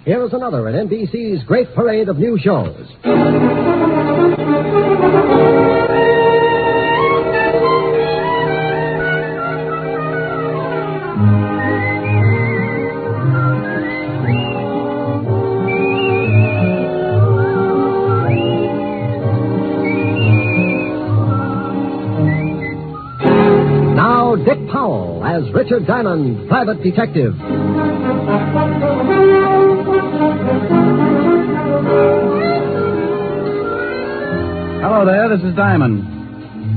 here is another in NBC's great parade of new shows. Now, Dick Powell as Richard Diamond, private detective. Hello there, this is Diamond.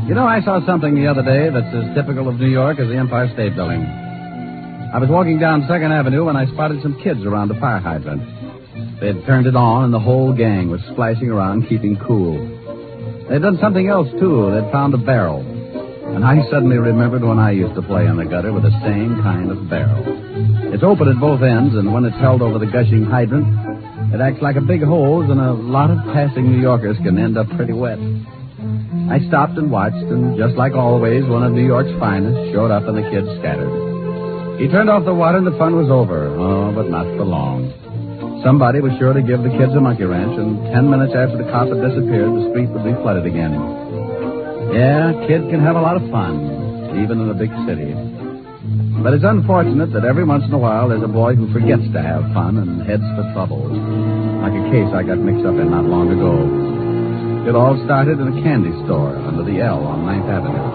You know, I saw something the other day that's as typical of New York as the Empire State Building. I was walking down 2nd Avenue when I spotted some kids around a fire hydrant. They'd turned it on, and the whole gang was splashing around, keeping cool. They'd done something else, too. They'd found a barrel. And I suddenly remembered when I used to play on the gutter with the same kind of barrel. It's open at both ends, and when it's held over the gushing hydrant, it acts like a big hose, and a lot of passing New Yorkers can end up pretty wet. I stopped and watched, and just like always, one of New York's finest showed up and the kids scattered. He turned off the water and the fun was over. Oh, but not for long. Somebody was sure to give the kids a monkey wrench, and 10 minutes after the cop had disappeared, the street would be flooded again. Yeah, kids can have a lot of fun, even in a big city. But it's unfortunate that every once in a while there's a boy who forgets to have fun and heads for trouble. Like a case I got mixed up in not long ago. It all started in a candy store under the L on 9th Avenue.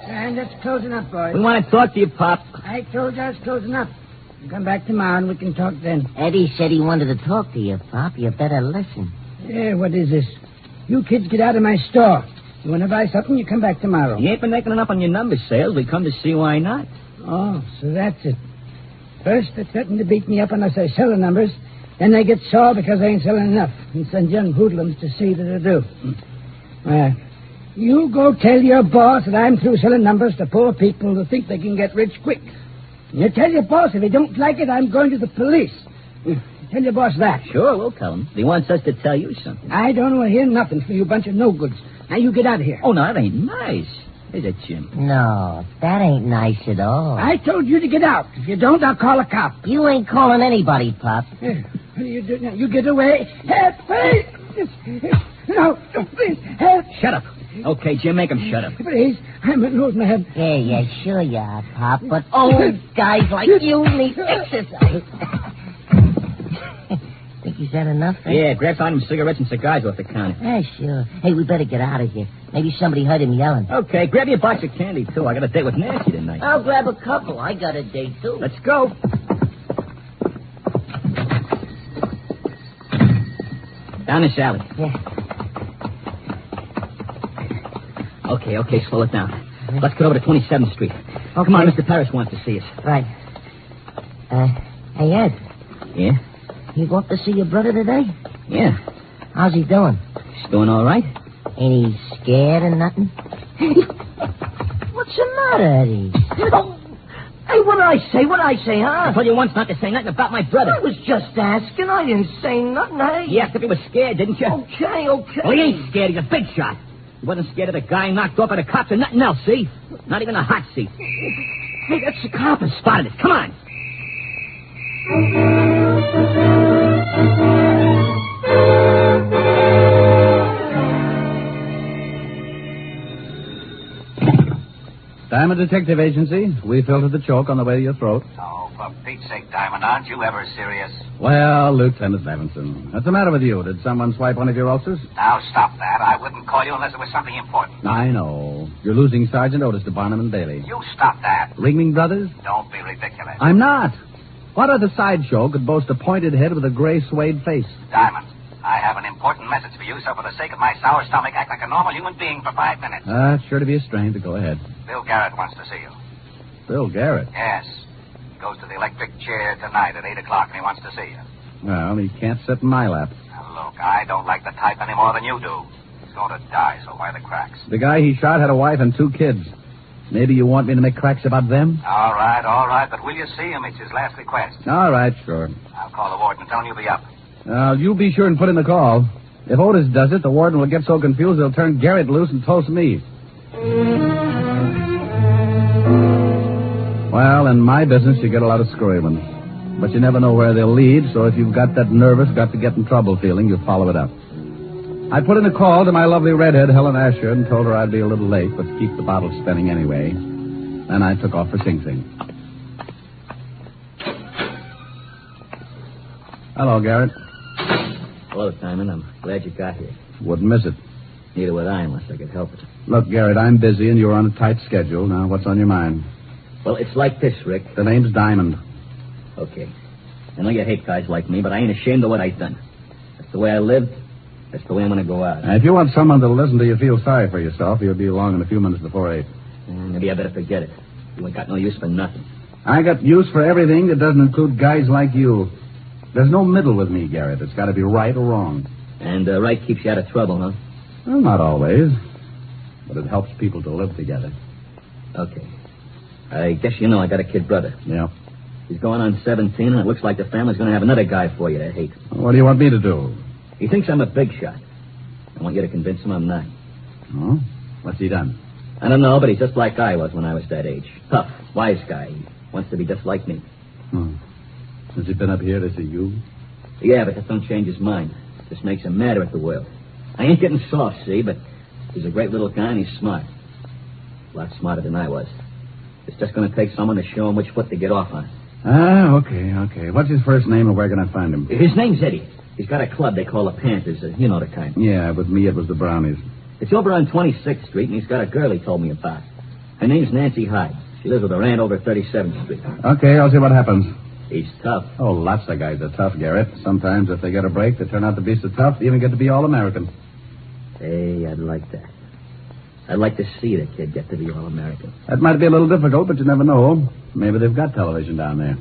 And it's closing up, boys. We want to talk to you, Pop. I told you I was closing up. You come back tomorrow and we can talk then. Eddie said he wanted to talk to you, Pop. You better listen. Yeah, what is this? You kids get out of my store. You want to buy something, you come back tomorrow. You ain't been making enough on your number sales. We come to see why not. Oh, so that's it. First, they threaten to beat me up unless I sell the numbers. Then they get sore because I ain't selling enough. And send young hoodlums to see that I do. Well, you go tell your boss that I'm through selling numbers to poor people who think they can get rich quick. You tell your boss if he don't like it, I'm going to the police. Tell your boss that. Sure, we'll tell him. He wants us to tell you something. I don't want to hear nothing from you bunch of no-goods. Now, you get out of here. Oh, no, that ain't nice. Is it, Jim? No, that ain't nice at all. I told you to get out. If you don't, I'll call a cop. You ain't calling anybody, Pop. What do you do now? You get away. Help, please. No, please, help. Shut up. Okay, Jim, make him shut up. Please, I'm losing my head. Yeah, sure you are, Pop, but old guys like you need exercise. Think he's had enough? Eh? Yeah, grab some cigarettes and cigars off the counter. Yeah, sure. Hey, we better get out of here. Maybe somebody heard him yelling. Okay, grab your box of candy, too. I got a date with Nancy tonight. I'll grab a couple. I got a date, too. Let's go. Down this alley. Yeah. Okay, slow it down. Let's get over to 27th Street. Oh, come on, Mr. Parrish wants to see us. Right. Hey, Ed. Yeah? You go up to see your brother today? Yeah. How's he doing? He's doing all right. Ain't he scared or nothing? What's the matter, Eddie? Oh, hey, what'd I say, huh? I told you once not to say nothing about my brother. I was just asking. I didn't say nothing, hey? You asked if he was scared, didn't you? Okay. Well, he ain't scared. He's a big shot. He wasn't scared of the guy knocked off by the cops or nothing else, see? Not even a hot seat. Hey, that's the cop. I spotted it. Come on. Diamond Detective Agency. We filtered the choke on the way to your throat. Oh, for Pete's sake, Diamond, aren't you ever serious? Well, Lieutenant Levinson, what's the matter with you? Did someone swipe one of your ulcers? Now, stop that. I wouldn't call you unless it was something important. I know. You're losing Sergeant Otis to Barnum and Bailey. You stop that. Ringling Brothers? Don't be ridiculous. I'm not. What other sideshow could boast a pointed head with a gray suede face? Diamond, I have an important message for you, so for the sake of my sour stomach, act like a normal human being for 5 minutes. It's sure to be a strain, but go ahead. Bill Garrett wants to see you. Bill Garrett? Yes. He goes to the electric chair tonight at 8 o'clock, and he wants to see you. Well, he can't sit in my lap. Now, look, I don't like the type any more than you do. He's going to die, so why the cracks? The guy he shot had a wife and 2 kids. Maybe you want me to make cracks about them? All right, but will you see him? It's his last request. All right, sure. I'll call the warden and tell him you'll be up. You be sure and put in the call. If Otis does it, the warden will get so confused he'll turn Garrett loose and toast me. Well, in my business, you get a lot of screwy ones. But you never know where they'll lead, so if you've got that nervous, got to get in trouble feeling, you follow it up. I put in a call to my lovely redhead, Helen Asher, and told her I'd be a little late, but keep the bottle spinning anyway. Then I took off for Sing Sing. Hello, Garrett. Hello, Simon. I'm glad you got here. Wouldn't miss it. Neither would I unless I could help it. Look, Garrett, I'm busy and you're on a tight schedule. Now, what's on your mind? Well, it's like this, Rick. The name's Diamond. Okay. I know you hate guys like me, but I ain't ashamed of what I've done. That's the way I lived. That's the way I'm going to go out. Now, if you want someone to listen to you feel sorry for yourself, you'll be along in a few minutes before 8. Maybe I better forget it. You ain't got no use for nothing. I got use for everything that doesn't include guys like you. There's no middle with me, Garrett. It's got to be right or wrong. And right keeps you out of trouble, huh? Well, not always. But it helps people to live together. Okay. I guess you know I got a kid brother. Yeah. He's going on 17, and it looks like the family's going to have another guy for you to hate. What do you want me to do? He thinks I'm a big shot. I want you to convince him I'm not. Oh? What's he done? I don't know, but he's just like I was when I was that age. Tough, wise guy. He wants to be just like me. Hmm. Has he been up here to see you? Yeah, but that don't change his mind. Just makes him madder at the world. I ain't getting soft, see, but he's a great little guy and he's smart. A lot smarter than I was. It's just going to take someone to show him which foot to get off on. Ah, okay. What's his first name and where can I find him? His name's Eddie. He's got a club they call the Panthers. You know the kind. Yeah, with me it was the Brownies. It's over on 26th Street, and he's got a girl he told me about. Her name's Nancy Hyde. She lives with her aunt over 37th Street. Okay, I'll see what happens. He's tough. Oh, lots of guys are tough, Garrett. Sometimes if they get a break, they turn out to be so tough, they even get to be All-American. Hey, I'd like that. I'd like to see the kid get to be All-American. That might be a little difficult, but you never know. Maybe they've got television down there.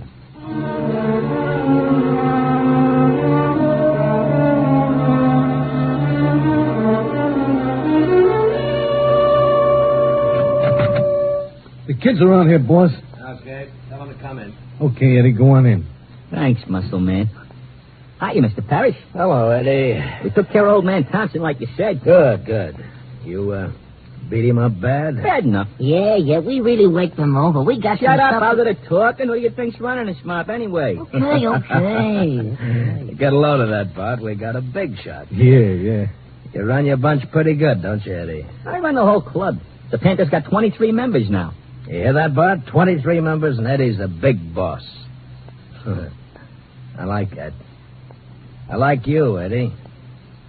The kids are around here, boss. Okay, tell them to come in. Okay, Eddie, go on in. Thanks, muscle man. Hi, Mr. Parrish. Hello, Eddie. We took care of old man Thompson like you said. Good. You, beat him up bad? Bad enough. Yeah, we really waked them over. We got Shut some up, stuff... out of the talking. Who do you think's running this mob anyway? Okay. Get a load of that, Bart. We got a big shot. Yeah. You run your bunch pretty good, don't you, Eddie? I run the whole club. The Panthers got 23 members now. You hear that, Bart? 23 members, and Eddie's a big boss. I like that. I like you, Eddie.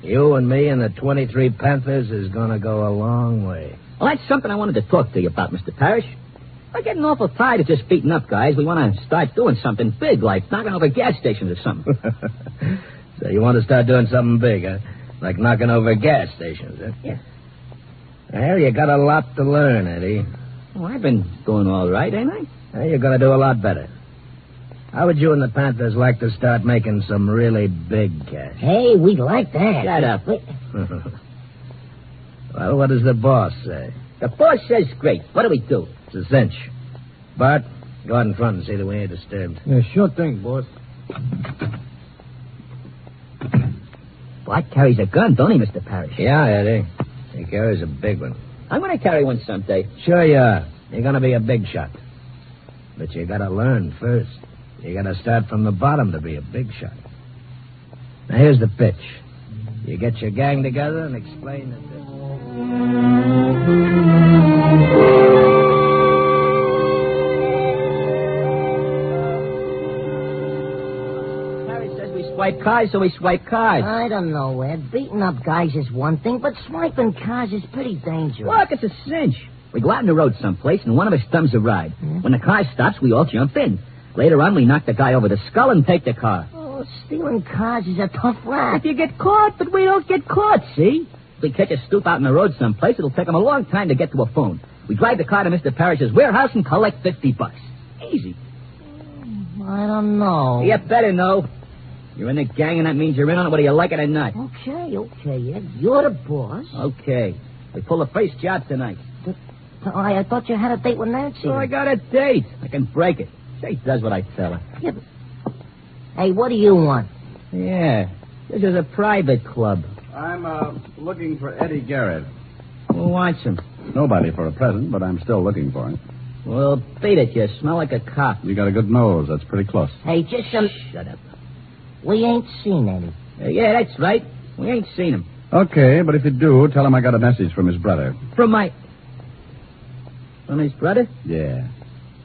You and me and the 23 Panthers is going to go a long way. Well, that's something I wanted to talk to you about, Mr. Parrish. We're getting awful tired of just beating up guys. We want to start doing something big, like knocking over gas stations or something. So you want to start doing something big, huh? Like knocking over gas stations, huh? Yeah. Well, you got a lot to learn, Eddie. Well, I've been doing all right, ain't I? Well, you're going to do a lot better. How would you and the Panthers like to start making some really big cash? Hey, we like that. Shut up. Well, what does the boss say? The boss says great. What do we do? It's a cinch. Bart, go out in front and see that we ain't disturbed. Yeah, sure thing, boss. Bart carries a gun, don't he, Mr. Parrish? Yeah, Eddie. He carries a big one. I'm going to carry one someday. Sure you are. You're going to be a big shot. But you got to learn first. You got to start from the bottom to be a big shot. Now, here's the pitch. You get your gang together and explain that Parrish says we swipe cars, so we swipe cars. I don't know, Ed. Beating up guys is one thing, but swiping cars is pretty dangerous. Look, it's a cinch. We go out on the road someplace, and one of us thumbs a ride. When the car stops, we all jump in. Later on, we knock the guy over the skull and take the car. Oh, stealing cars is a tough rap. If you get caught, but we don't get caught, see? If we catch a stoop out on the road someplace, it'll take him a long time to get to a phone. We drive the car to Mr. Parrish's warehouse and collect $50. Easy. I don't know. You better know. You're in the gang, and that means you're in on it whether you like it or not. Okay, Ed. You're the boss. Okay. We pull the first job tonight. I thought you had a date with Nancy. So I got a date. I can break it. She does what I tell her. Yeah, but... Hey, what do you want? Yeah. This is a private club. I'm looking for Eddie Garrett. Who wants him? Nobody for a present, but I'm still looking for him. Well, beat it. You smell like a cop. You got a good nose. That's pretty close. Hey, just some... Shut up. We ain't seen any. Yeah, that's right. We ain't seen him. Okay, but if you do, tell him I got a message from his brother. From his brother? Yeah.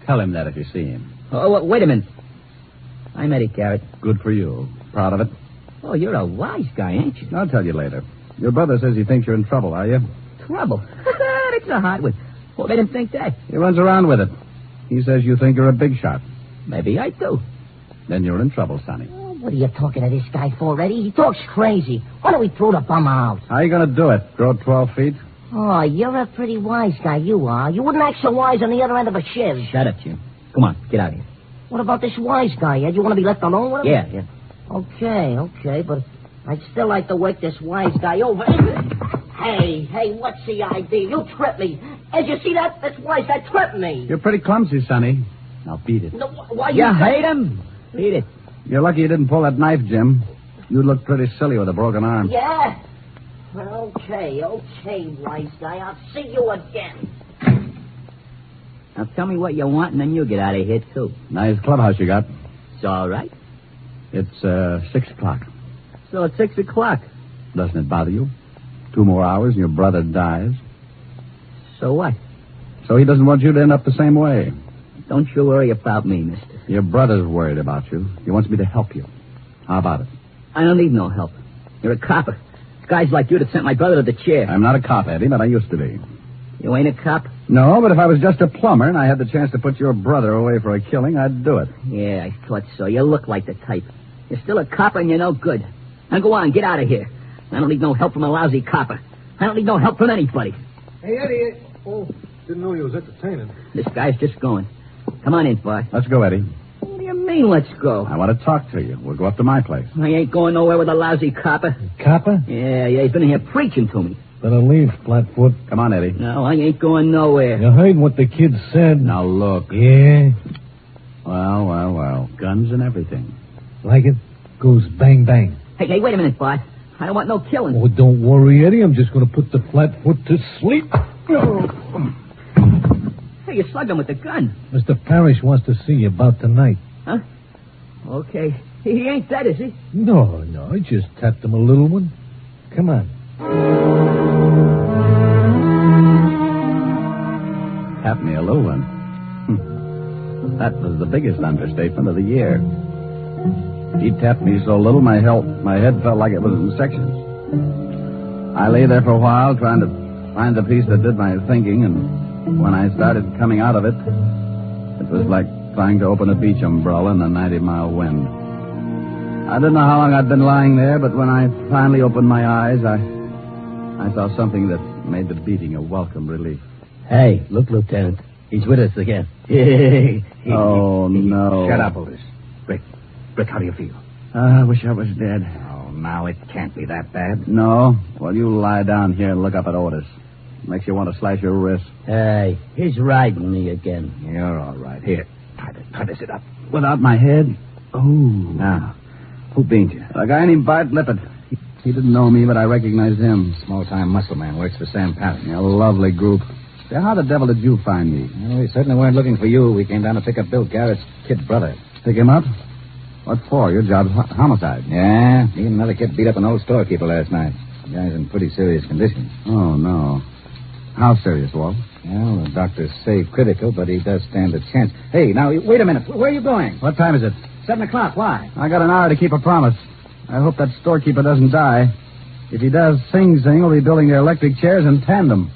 Tell him that if you see him. Oh, wait a minute. I met it, Garrett. Good for you. Proud of it? Oh, you're a wise guy, ain't you? I'll tell you later. Your brother says he thinks you're in trouble, are you? Trouble? That's a hot one. What made him think that? He runs around with it. He says you think you're a big shot. Maybe I do. Then you're in trouble, Sonny. What are you talking to this guy for, Eddie? He talks crazy. Why don't we throw the bum out? How are you going to do it? Grow 12 feet? Oh, you're a pretty wise guy, you are. You wouldn't act so wise on the other end of a shiv. Shut up, Jim. Come on, get out of here. What about this wise guy, Ed? You want to be left alone with him? Yeah. Okay, but I'd still like to wake this wise guy over. Hey, what's the idea? You tripped me. Ed, you see that? That's wise. That tripped me. You're pretty clumsy, Sonny. Now beat it. No, why You hate him? Beat it. You're lucky you didn't pull that knife, Jim. You'd look pretty silly with a broken arm. Yeah? Okay, wise guy. I'll see you again. Now tell me what you want, and then you get out of here, too. Nice clubhouse you got. It's all right. It's 6 o'clock. So it's 6 o'clock. Doesn't it bother you? 2 more hours and your brother dies. So what? So he doesn't want you to end up the same way. Don't you worry about me, mister. Your brother's worried about you. He wants me to help you. How about it? I don't need no help. You're a copper. It's guys like you that sent my brother to the chair. I'm not a cop, Eddie, but I used to be. You ain't a cop? No, but if I was just a plumber and I had the chance to put your brother away for a killing, I'd do it. Yeah, I thought so. You look like the type. You're still a copper and you're no good. Now go on, get out of here. I don't need no help from a lousy copper. I don't need no help from anybody. Hey, Eddie. Oh, didn't know you was entertaining. This guy's just going. Come on in, boy. Let's go, Eddie. What do you mean, let's go? I want to talk to you. We'll go up to my place. I ain't going nowhere with a lousy copper. Copper? Yeah, he's been in here preaching to me. Better leave, Flatfoot. Come on, Eddie. No, I ain't going nowhere. You heard what the kid said. Now, look. Yeah? Well. Guns and everything. Like it? Goes bang, bang. Hey, wait a minute, boy. I don't want no killing. Oh, don't worry, Eddie. I'm just going to put the Flatfoot to sleep. Hey, you slugged him with the gun. Mr. Parrish wants to see you about tonight. Huh? Okay. He ain't dead, is he? No, I just tapped him a little one. Come on. Tap me a little one. That was the biggest understatement of the year. He tapped me so little my head felt like it was in sections. I lay there for a while trying to find the piece that did my thinking, and when I started coming out of it, it was like trying to open a beach umbrella in a 90-mile wind. I didn't know how long I'd been lying there, but when I finally opened my eyes, I saw something that made the beating a welcome relief. Hey, look, Lieutenant. He's with us again. Oh, no. Shut up, Otis. Rick, how do you feel? I wish I was dead. Oh, now it can't be that bad. No? Well, you lie down here and look up at Otis. Makes you want to slash your wrist. Hey, he's riding me again. You're all right. Here, try to sit up. Without my head? Oh. Now, Who beat you? a guy named Bart Lippett. He didn't know me, but I recognized him. Small-time muscle man. Works for Sam Patton. A lovely group. Say, how the devil did you find me? Well, we certainly weren't looking for you. We came down to pick up Bill Garrett's kid brother. Pick him up? What for? Your job's homicide. Yeah, he and another kid beat up an old storekeeper last night. The guy's in pretty serious condition. Oh, no. How serious, Walt? Well, the doctors say critical, but he does stand a chance. Hey, now, wait a minute. Where are you going? What time is it? 7 o'clock. Why? I got an hour to keep a promise. I hope that storekeeper doesn't die. If he does, Sing Sing will be building their electric chairs in tandem.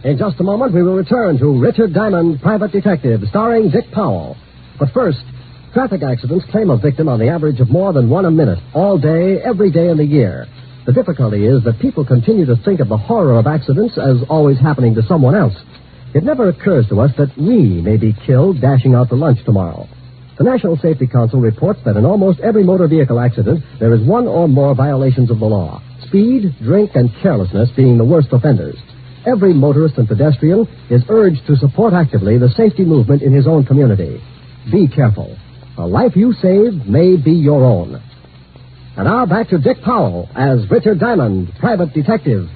In just a moment, we will return to Richard Diamond, Private Detective, starring Dick Powell. But first, traffic accidents claim a victim on the average of more than one a minute, all day, every day in the year. The difficulty is that people continue to think of the horror of accidents as always happening to someone else. It never occurs to us that we may be killed dashing out to lunch tomorrow. The National Safety Council reports that in almost every motor vehicle accident, there is one or more violations of the law. Speed, drink, and carelessness being the worst offenders. Every motorist and pedestrian is urged to support actively the safety movement in his own community. Be careful. A life you save may be your own. And now back to Dick Powell as Richard Diamond, private detective.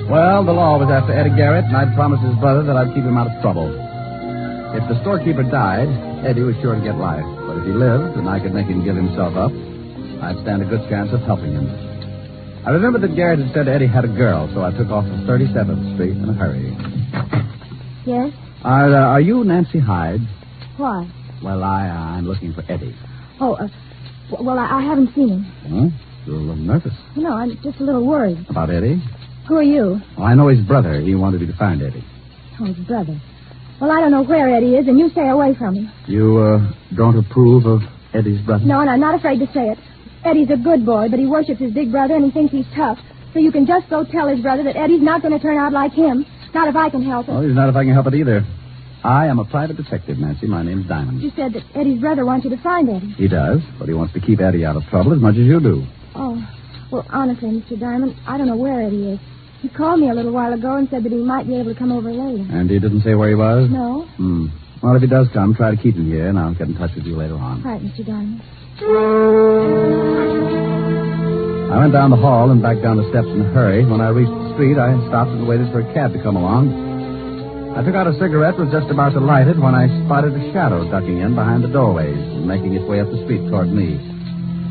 Well, the law was after Eddie Garrett, and I'd promised his brother that I'd keep him out of trouble. If the storekeeper died, Eddie was sure to get life. But if he lived, and I could make him give himself up, I'd stand a good chance of helping him. I remembered that Garrett had said Eddie had a girl, so I took off to 37th Street in a hurry. Yes? Are you Nancy Hyde? Why? Well, I'm looking for Eddie. Oh, well, I haven't seen him. Hmm? You're a little nervous. No, I'm just a little worried. About Eddie? Who are you? Well, I know his brother. He wanted me to find Eddie. Oh, his brother. Well, I don't know where Eddie is, and you stay away from him. You, don't approve of Eddie's brother? No, and I'm not afraid to say it. Eddie's a good boy, but he worships his big brother, and he thinks he's tough. So you can just go tell his brother that Eddie's not going to turn out like him. Not if I can help it. Oh, he's not if I can help it either. I am a private detective, Nancy. My name's Diamond. You said that Eddie's brother wants you to find Eddie. He does, but he wants to keep Eddie out of trouble as much as you do. Oh, well, honestly, Mr. Diamond, I don't know where Eddie is. He called me a little while ago and said that he might be able to come over later. And he didn't say where he was? No. Well, if he does come, try to keep him here, and I'll get in touch with you later on. All right, Mr. Diamond. I went down the hall and back down the steps in a hurry. When I reached the street, I stopped and waited for a cab to come along. I took out a cigarette, was just about to light it when I spotted a shadow ducking in behind the doorways and making its way up the street toward me.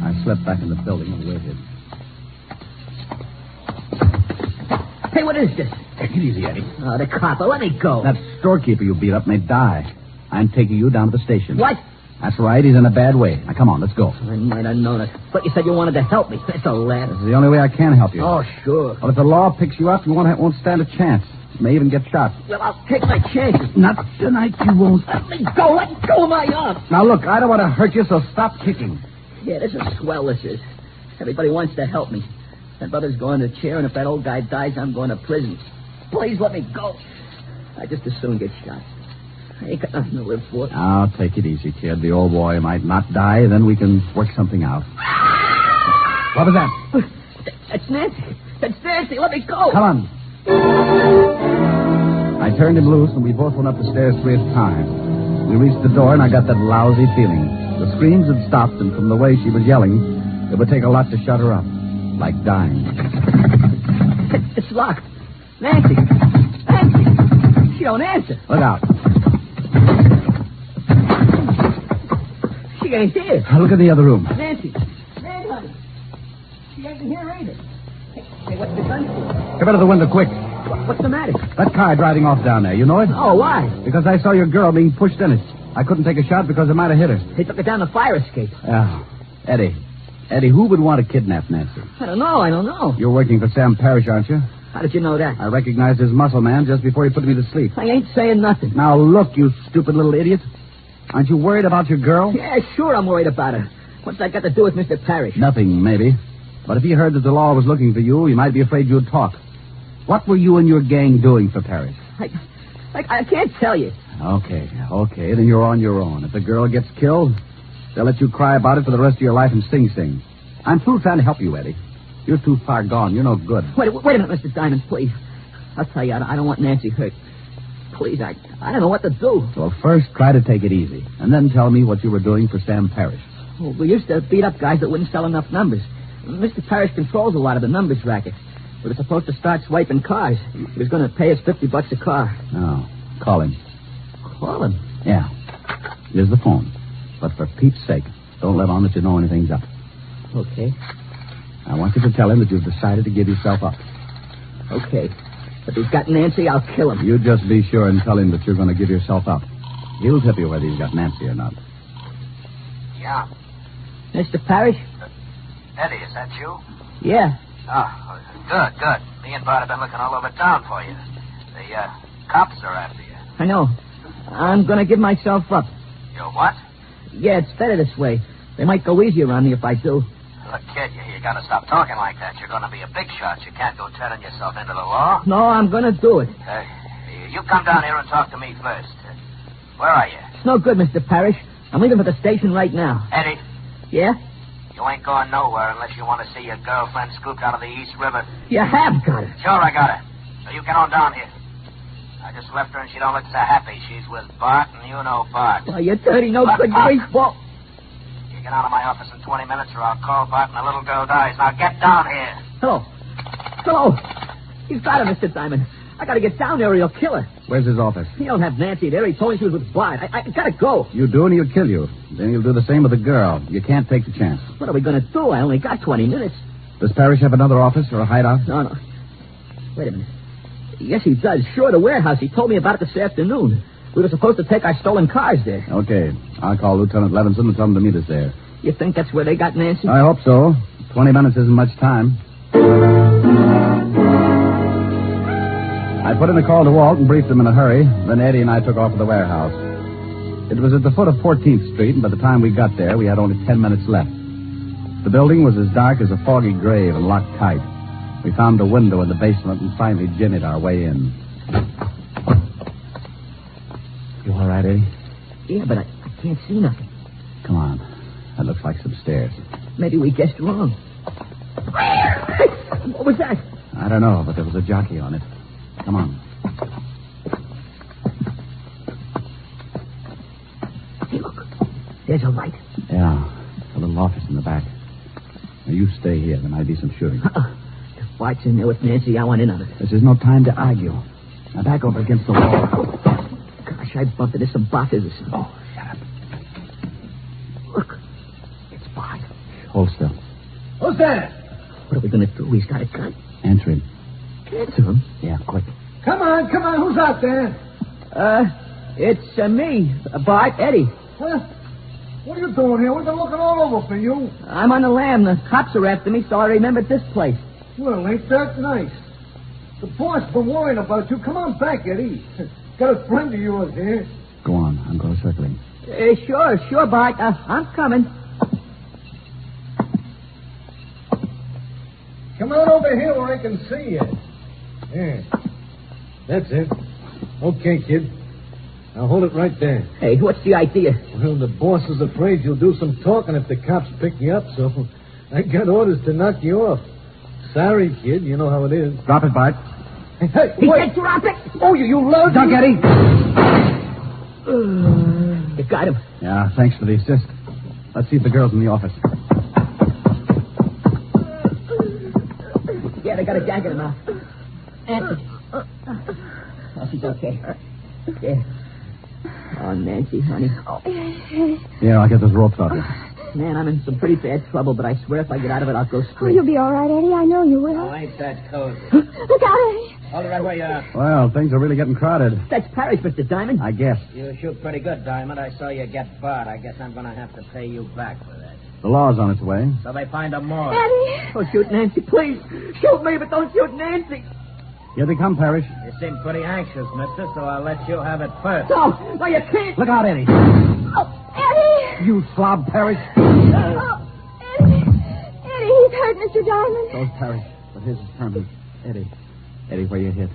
I slipped back in the building and waited. Hey, what is this? Take it easy, Eddie. Oh, the copper. Let me go. That storekeeper you beat up may die. I'm taking you down to the station. What? That's right. He's in a bad way. Now, come on, let's go. I might have known it. But you said you wanted to help me. That's a laugh. This is the only way I can help you. Oh, sure. Well, if the law picks you up, you won't stand a chance. You may even get shot. Well, I'll take my chances. Not tonight, you won't. Let me go. Let go of my arm. Now, look, I don't want to hurt you, so stop kicking. Yeah, this is swell, this is. Everybody wants to help me. My brother's going to chair, and if that old guy dies, I'm going to prison. Please let me go. I just as soon get shot. I ain't got nothing to live for. Now, take it easy, kid. The old boy might not die, then we can work something out. What was that? That's Nancy. That's Nancy. Let me go. Come on. I turned him loose, and we both went up the stairs 3 at a time. We reached the door, and I got that lousy feeling. The screams had stopped, and from the way she was yelling, it would take a lot to shut her up. Like dying. It's locked. Nancy. Nancy. She don't answer. Look out. She ain't here. Look at the other room. Nancy. Nancy, honey. She ain't here either. Hey, what's the gun for? Come out of the window, quick. What's the matter? That car driving off down there, you know it? Oh, why? Because I saw your girl being pushed in it. I couldn't take a shot because it might have hit her. They took her down the fire escape. Yeah. Eddie, who would want to kidnap Nancy? I don't know. You're working for Sam Parrish, aren't you? How did you know that? I recognized his muscle man just before he put me to sleep. I ain't saying nothing. Now, look, you stupid little idiot. Aren't you worried about your girl? Yeah, sure I'm worried about her. What's that got to do with Mr. Parrish? Nothing, maybe. But if he heard that the law was looking for you, he might be afraid you'd talk. What were you and your gang doing for Parrish? I can't tell you. Okay, then you're on your own. If the girl gets killed, they'll let you cry about it for the rest of your life and sing. I'm through trying to help you, Eddie. You're too far gone. You're no good. Wait a minute, Mr. Diamond, please. I'll tell you, I don't want Nancy hurt. Please, I don't know what to do. Well, first, try to take it easy, and then tell me what you were doing for Sam Parrish. Well, we used to beat up guys that wouldn't sell enough numbers. Mr. Parrish controls a lot of the numbers racket. We were supposed to start swiping cars. He was going to pay us $50 a car. Oh, call him. Call him? Yeah. Here's the phone. But for Pete's sake, don't let on that you know anything's up. Okay. I want you to tell him that you've decided to give yourself up. Okay. If he's got Nancy, I'll kill him. You just be sure and tell him that you're going to give yourself up. He'll tell you whether he's got Nancy or not. Yeah. Mr. Parrish? Eddie, is that you? Yeah. Oh, good. Me and Bart have been looking all over town for you. The cops are after you. I know. I'm going to give myself up. You what? Yeah, it's better this way. They might go easier on me if I do. Look, kid, you got to stop talking like that. You're going to be a big shot. You can't go turning yourself into the law. No, I'm going to do it. You come down here and talk to me first. Where are you? It's no good, Mr. Parrish. I'm leaving for the station right now. Eddie? Yeah? You ain't going nowhere unless you want to see your girlfriend scooped out of the East River. You have got it. Sure, I got her. So you get on down here. I just left her and she don't look so happy. She's with Bart, and you know Bart. Well, you're dirty, no good greaseball. You get out of my office in 20 minutes or I'll call Bart and the little girl dies. Now get down here. Hello. He's got her, Mr. Diamond. I gotta get down there or he'll kill her. Where's his office? He don't have Nancy there. He told me she was with Bart. I gotta go. You do, and he'll kill you. Then he'll do the same with the girl. You can't take the chance. What are we gonna do? I only got 20 minutes. Does Parrish have another office or a hideout? No. Wait a minute. Yes, he does. Sure, the warehouse. He told me about it this afternoon. We were supposed to take our stolen cars there. Okay. I'll call Lieutenant Levinson and tell him to meet us there. You think that's where they got Nancy? I hope so. 20 minutes isn't much time. I put in a call to Walt and briefed him in a hurry. Then Eddie and I took off to the warehouse. It was at the foot of 14th Street, and by the time we got there, we had only 10 minutes left. The building was as dark as a foggy grave and locked tight. We found a window in the basement and finally jinned our way in. You all right, Eddie? Yeah, but I can't see nothing. Come on. That looks like some stairs. Maybe we guessed wrong. What was that? I don't know, but there was a jockey on it. Come on. Hey, look. There's a light. Yeah. A little office in the back. Now, you stay here. There might be some shooting. If Bart's in there with Nancy, I want in on it. This is no time to argue. Now, back over against the wall. Gosh, I bumped into some boxes or something. Oh, shut up. Look. It's Bart. Hold still. Who's that? What are we going to do? He's got a gun. Answer him. Answer him? Yeah, quick. Come on. Who's out there? It's me, Bart, Eddie. What are you doing here? We've been looking all over for you. I'm on the lam. The cops are after me, so I remembered this place. Well, ain't that nice? The boss been worrying about you. Come on back, Eddie. Got a friend of yours here. Go on. I'm going to circle him. Sure, Bart. I'm coming. Come on over here where I can see you. Yeah. That's it. Okay, kid. Now hold it right there. Hey, what's the idea? Well, the boss is afraid you'll do some talking if the cops pick you up, so I got orders to knock you off. Sorry, kid. You know how it is. Drop it, Bart. Hey, He wait. said drop it. Oh, you load. Duck, Eddie. You got him. Yeah, thanks for the assist. Let's see if the girl's in the office. Yeah, they got a gag in her mouth. Nancy. Oh, she's okay. Yeah. Oh, Nancy, honey. Yeah, I'll get those ropes off you. Man, I'm in some pretty bad trouble, but I swear if I get out of it, I'll go Oh, straight. you'll be all right, Eddie. I know you will. Oh, ain't that cozy? Look out, Eddie. Hold it right where you are. Well, things are really getting crowded. That's Parrish, Mr. Diamond. I guess. You shoot pretty good, Diamond. I saw you get Bart. I guess I'm going to have to pay you back for that. The law's on its way. So they find a more. Eddie. Don't shoot Nancy, please. Shoot me, but don't shoot Nancy. Here they come, Parrish. You seem pretty anxious, mister, so I'll let you have it first. No, you can't. Look out, Eddie. Oh, Eddie. You slob, Parrish. Oh, Eddie. Eddie, he's hurt, Mr. Diamond. So's Parrish. But his is permanent. Eddie, where you hit?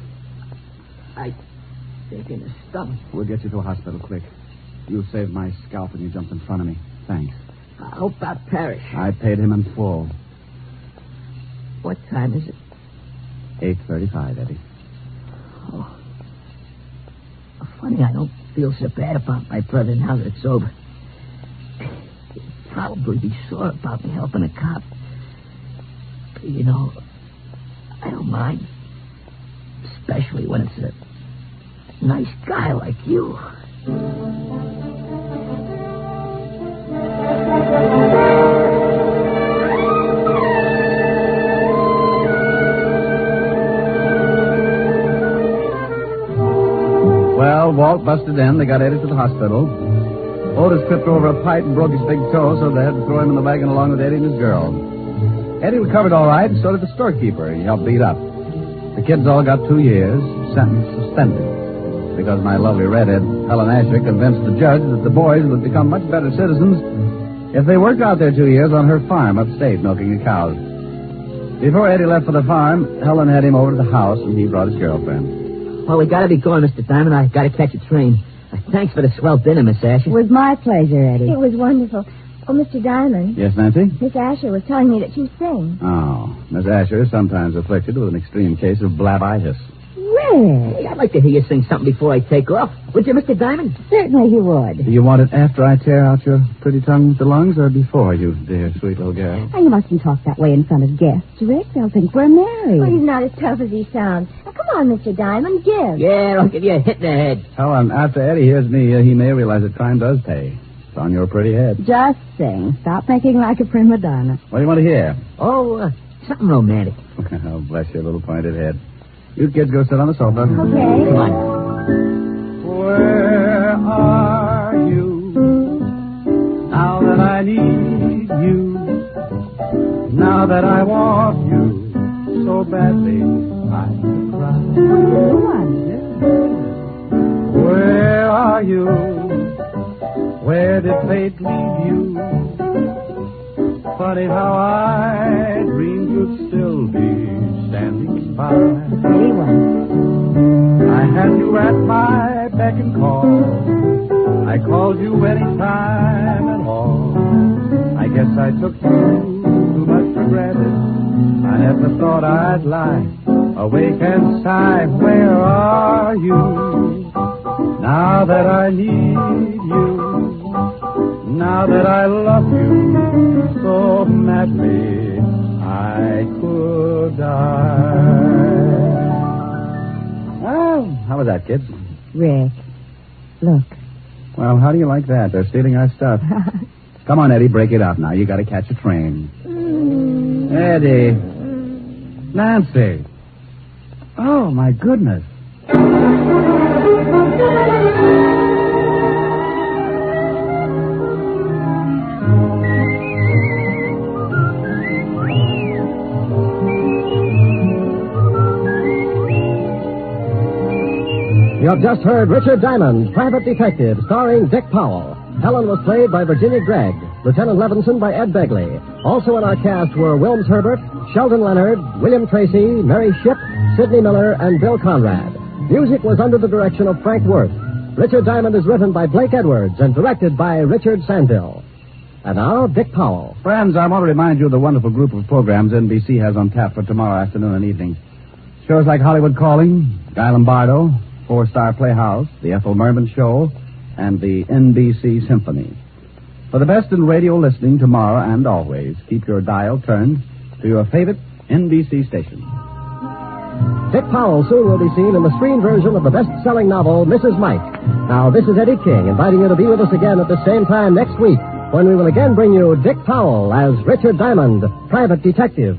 I think in the stomach. We'll get you to a hospital quick. You saved my scalp when you jumped in front of me. Thanks. How about Parrish? I paid him in full. What time is it? 8:35, Eddie. Oh. Funny, I don't feel so bad about my brother now that it's over. He'd probably be sore about me helping a cop. You know, I don't mind. Especially when it's a nice guy like you. Well, Walt busted in. They got Eddie to the hospital. Otis tripped over a pipe and broke his big toe, so they had to throw him in the wagon along with Eddie and his girl. Eddie recovered all right, and so did the storekeeper. He helped beat up. The kids all got 2 years, sentence suspended. Because my lovely redhead, Helen Asher, convinced the judge that the boys would become much better citizens if they worked out their 2 years on her farm upstate milking the cows. Before Eddie left for the farm, Helen had him over to the house, and he brought his girlfriend. Well, we gotta be going, Mr. Diamond. I gotta catch a train. Thanks for the swell dinner, Miss Asher. It was my pleasure, Eddie. It was wonderful. Oh, Mr. Diamond. Yes, Nancy? Miss Asher was telling me that you sing. Oh, Miss Asher is sometimes afflicted with an extreme case of blabitis. Well, Rick. Hey, I'd like to hear you sing something before I take off. Would you, Mr. Diamond? Certainly you would. Do you want it after I tear out your pretty tongue with the lungs or before, you dear, sweet little girl? Oh, you mustn't talk that way in front of guests, Rick. They'll think we're married. Well, he's not as tough as he sounds. Now, come on, Mr. Diamond, give. Yeah, I'll give you a hit in the head. Oh, and after Eddie hears me, he may realize that crime does pay. It's on your pretty head. Just sing. Stop making like a prima donna. What do you want to hear? Oh, something romantic. Oh, bless your little pointed head. You kids go sit on the sofa. Okay. Come on. Where are you now that I need you? Now that I want you so badly, I could cry. Where are you? Where did fate leave you? Funny how I dreamed you'd still be standing by. I had you at my beck and call. I called you anytime at all. I guess I took you too much for granted. I never thought I'd lie, awake and sigh. Where are you now that I need you? Now that I love you so madly, I could die. Oh, how was that, kids? Rick, look. Well, how do you like that? They're stealing our stuff. Come on, Eddie, break it up now. You got to catch a train. Eddie. Nancy. Oh, my goodness. You have just heard Richard Diamond, Private Detective, starring Dick Powell. Helen was played by Virginia Gregg, Lieutenant Levinson by Ed Begley. Also in our cast were Wilms Herbert, Sheldon Leonard, William Tracy, Mary Shipp, Sidney Miller, and Bill Conrad. Music was under the direction of Frank Worth. Richard Diamond is written by Blake Edwards and directed by Richard Sandville. And now, Dick Powell. Friends, I want to remind you of the wonderful group of programs NBC has on tap for tomorrow afternoon and evening. Shows like Hollywood Calling, Guy Lombardo, Four-Star Playhouse, The Ethel Merman Show, and the NBC Symphony. For the best in radio listening tomorrow and always, keep your dial turned to your favorite NBC station. Dick Powell soon will be seen in the screen version of the best-selling novel, Mrs. Mike. Now, this is Eddie King, inviting you to be with us again at the same time next week, when we will again bring you Dick Powell as Richard Diamond, Private Detective.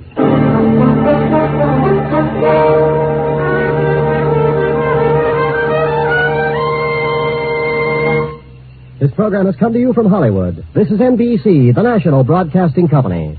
This program has come to you from Hollywood. This is NBC, the national broadcasting company.